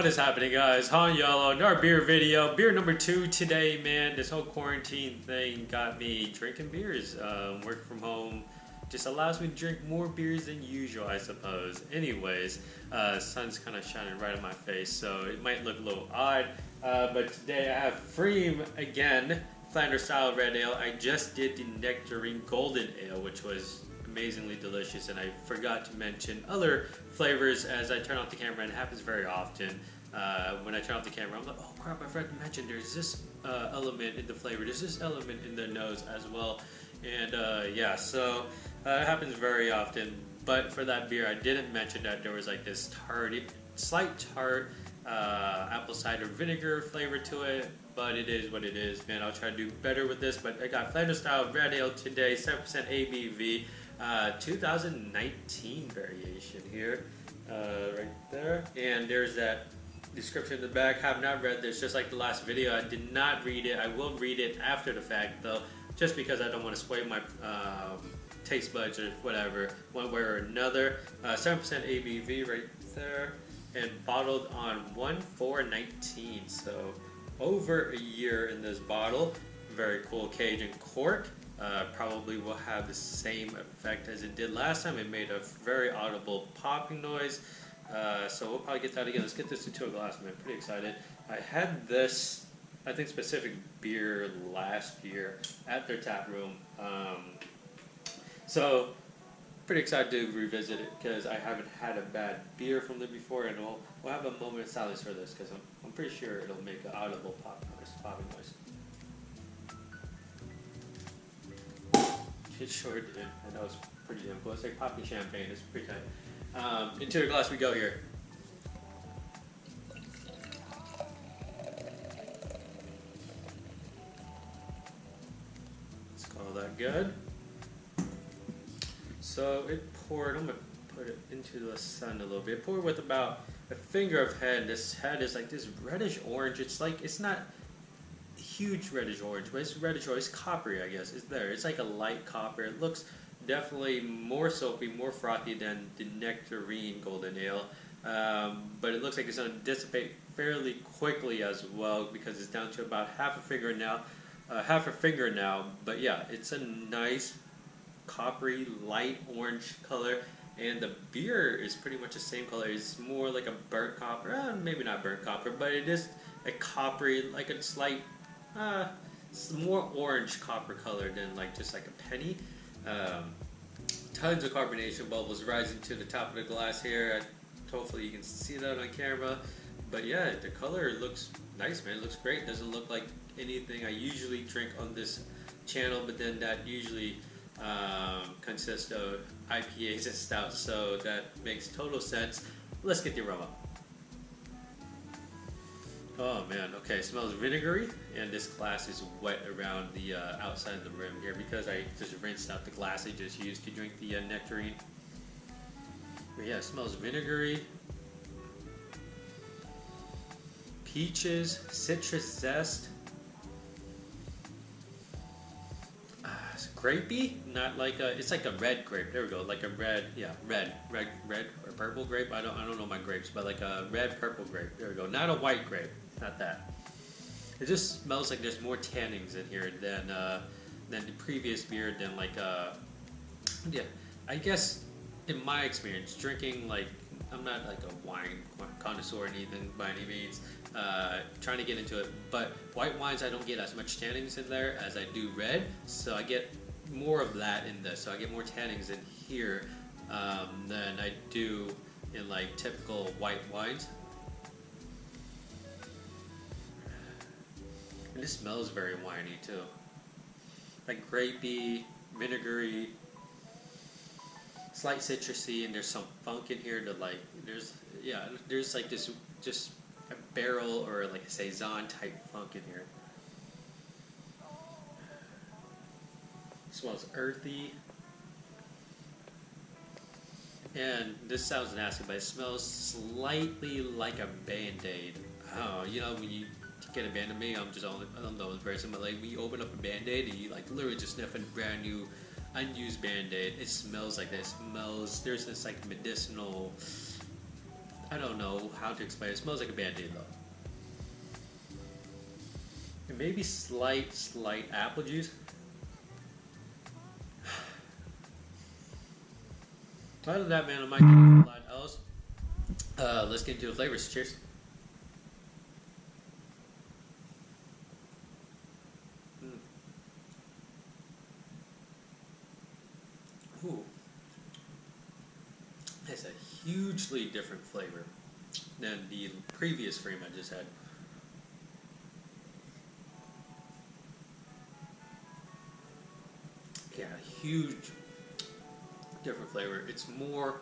What is happening, guys? Han Yellow, another beer video. Beer number 2 today, man. This whole quarantine thing got me drinking beers. Work from home just allows me to drink more beers than usual, I suppose. Anyways, sun's kind of shining right on my face, so it might look a little odd. But today I have Pfriem again, Flanders-Style Red Ale. I just did the Nectarine Golden Ale, which was amazingly delicious, and I forgot to mention other flavors as I turn off the camera, and it happens very often. When I turn off the camera, I'm like, oh crap, I forgot to mention there's this element in the flavor, there's this element in the nose as well. And yeah, so it happens very often. But for that beer, I didn't mention that there was like this slight tart apple cider vinegar flavor to it, but it is what it is, man. I'll try to do better with this. But I got Flanders-Style Red Ale today, 7% ABV, 2019 variation here, right there. And there's that description in the back. Have not read this, just like the last video. I did not read it. I will read it after the fact though, just because I don't want to sway my taste buds or whatever, one way or another. 7% ABV right there, and bottled on 1/4/19, so over a year in this bottle. Very cool Cajun cork. Probably will have the same effect as it did last time. It made a very audible popping noise. So we'll probably get that again. Let's get this into a glass, man. Pretty excited. I had this, I think, specific beer last year at their tap room. So pretty excited to revisit it because I haven't had a bad beer from them before, and we'll have a moment of silence for this because I'm pretty sure it'll make an audible popping noise. It sure did, and that was pretty damn cool. It's like popping champagne. It's pretty tight. Into the glass we go here. Let's call that good. So it poured. I'm gonna put it into the sun a little bit. It poured with about a finger of head. This head is like this reddish orange. It's like, it's not huge reddish orange, but it's reddish orange. It's coppery, I guess. It's there. It's like a light copper. It looks definitely more soapy, more frothy than the Nectarine Golden Ale, but it looks like it's going to dissipate fairly quickly as well because it's down to about half a finger now. But yeah, it's a nice coppery light orange color, and the beer is pretty much the same color. It's more like a burnt copper, maybe not burnt copper, but it is a coppery, like a slight more orange copper color than like just like a penny. Tons of carbonation bubbles rising to the top of the glass here. Hopefully you can see that on camera. But yeah, the color looks nice, man. It looks great. Doesn't look like anything I usually drink on this channel, but then that usually consists of IPAs and stouts, so that makes total sense. Let's get the aroma. Oh man, okay, it smells vinegary, and this glass is wet around the outside of the rim here because I just rinsed out the glass I just used to drink the nectarine. But yeah, it smells vinegary, peaches, citrus zest. It's grapey, not like a, it's like a red grape. There we go, like a red, yeah, red or purple grape. I don't know my grapes, but like a red purple grape. There we go, not a white grape. Not that. It just smells like there's more tannins in here than the previous beer. Than like yeah, I guess in my experience drinking, like, I'm not like a wine connoisseur or anything by any means. Trying to get into it, but white wines I don't get as much tannins in there as I do red, so I get more of that in this. So I get more tannins in here than I do in like typical white wines. And this smells very winey too, like grapey, vinegary, slight citrusy, and there's some funk in here to like, there's like this just a barrel or like a saison type funk in here. It smells earthy, and this sounds nasty, but it smells slightly like a Band-Aid. Oh, you know when you get a Band-Aid, I'm the only person, but like when you open up a Band-Aid and you like literally just sniff a brand new unused Band-Aid, it smells like this. It smells, there's this like medicinal I don't know how to explain it. It smells like a Band-Aid though. And maybe slight apple juice. Other than that, man, I might get a lot else. Let's get into the flavors. Cheers. Ooh. It's a hugely different flavor than the previous Pfriem I just had. Yeah, huge different flavor. It's more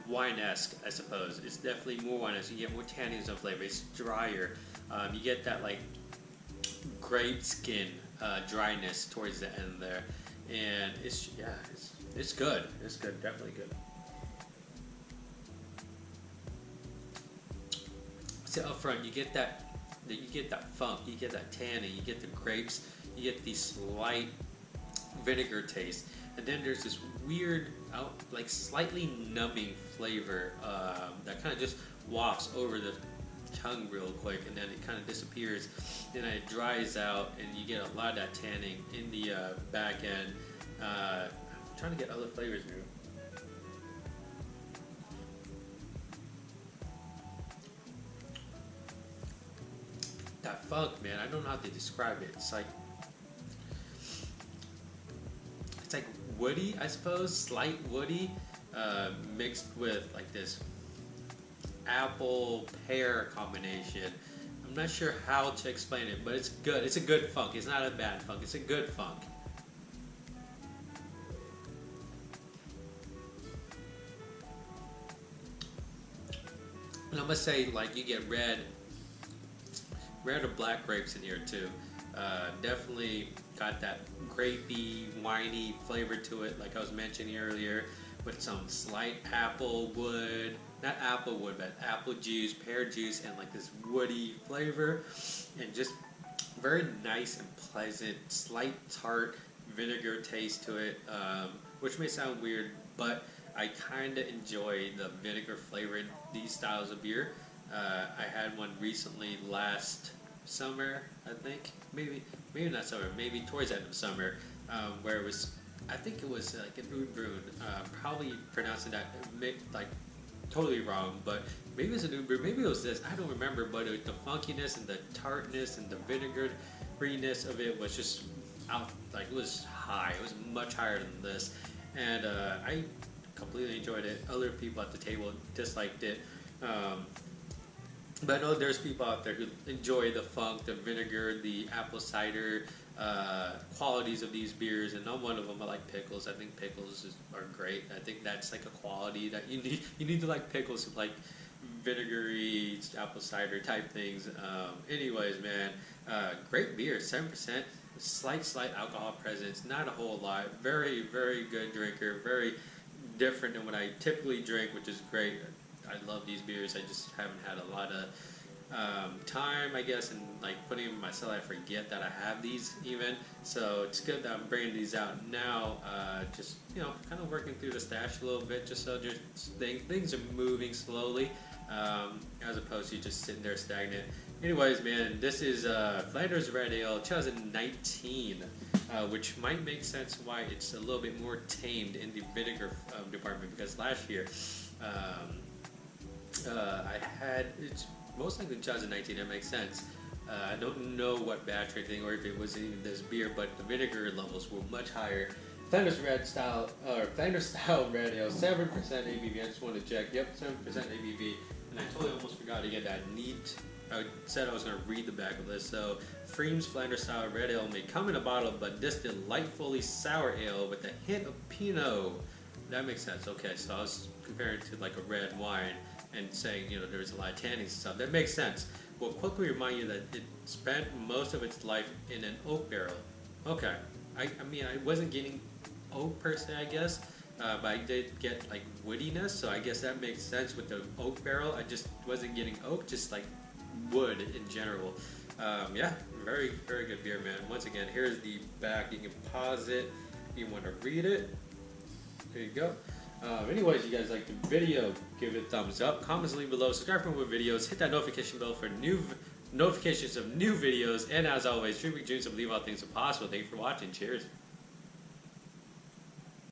wine-esque, I suppose. It's definitely more wine-esque. You get more tannins of flavor. It's drier. You get that like grape skin dryness towards the end there, and it's good. It's good. Definitely good. So up front, you get that funk, you get that tannin, you get the grapes, you get the slight vinegar taste, and then there's this weird, like slightly numbing flavor that kind of just wafts over the tongue real quick, and then it kind of disappears, and then it dries out, and you get a lot of that tanning in the back end. I'm trying to get other flavors here. That funk, man, I don't know how to describe it. It's like woody, I suppose, slight woody, mixed with like this apple pear combination. I'm not sure how to explain it, but it's good. It's a good funk. It's not a bad funk. It's a good funk. And I must say, like, you get red or black grapes in here too. Definitely got that grapey, winey flavor to it, like I was mentioning earlier, with some slight apple wood, not apple wood, but apple juice, pear juice, and like this woody flavor, and just very nice and pleasant, slight tart vinegar taste to it, which may sound weird, but I kind of enjoy the vinegar flavor in these styles of beer. I had one recently last summer, I think, maybe not summer, maybe towards the end of summer, where it was, I think it was like an oud brewing, probably pronouncing that like totally wrong, but maybe it was an oud brew, maybe it was this, I don't remember, but it was the funkiness and the tartness and the vinegary-ness of it was just out, like it was high, it was much higher than this, and I completely enjoyed it. Other people at the table disliked it. But I know there's people out there who enjoy the funk, the vinegar, the apple cider qualities of these beers, and I'm one of them. I like pickles. I think pickles are great. I think that's like a quality that you need. You need to like pickles to like vinegary apple cider type things. Anyways, man, great beer, 7%. Slight alcohol presence, not a whole lot. Very good drinker. Very different than what I typically drink, which is great. I love these beers. I just haven't had a lot of time, I guess, and like putting them in myself. I forget that I have these even. So it's good that I'm bringing these out now. Just kind of working through the stash a little bit, just so just things are moving slowly, as opposed to just sitting there stagnant. Anyways, man, this is Flanders Red Ale 2019. Which might make sense why it's a little bit more tamed in the vinegar department, because last year it's most likely 2019, that makes sense. I don't know what batch or anything, or if it was even this beer, but the vinegar levels were much higher. Flanders-Style Red Ale, 7% ABV. I just want to check. Yep, 7% ABV. And I totally almost forgot to get that neat. I said I was going to read the back of this. So, Pfriem's Flanders-Style Red Ale may come in a bottle, but this delightfully sour ale with a hint of Pinot. That makes sense. Okay, so I was comparing it to like a red wine and saying, there's a lot of tannins and stuff. That makes sense. We'll quickly remind you that it spent most of its life in an oak barrel. Okay. I mean, I wasn't getting oak per se, I guess, but I did get like woodiness, so I guess that makes sense with the oak barrel. I just wasn't getting oak, just like wood in general. Yeah, very good beer, man. Once again, here's the back. You can pause it if you want to read it. There you go. Anyways, you guys like the video, give it a thumbs up, comments leave below, subscribe for more videos, hit that notification bell for new notifications of new videos, and as always, dreaming dreams and believe all things are possible. Thank you for watching. Cheers.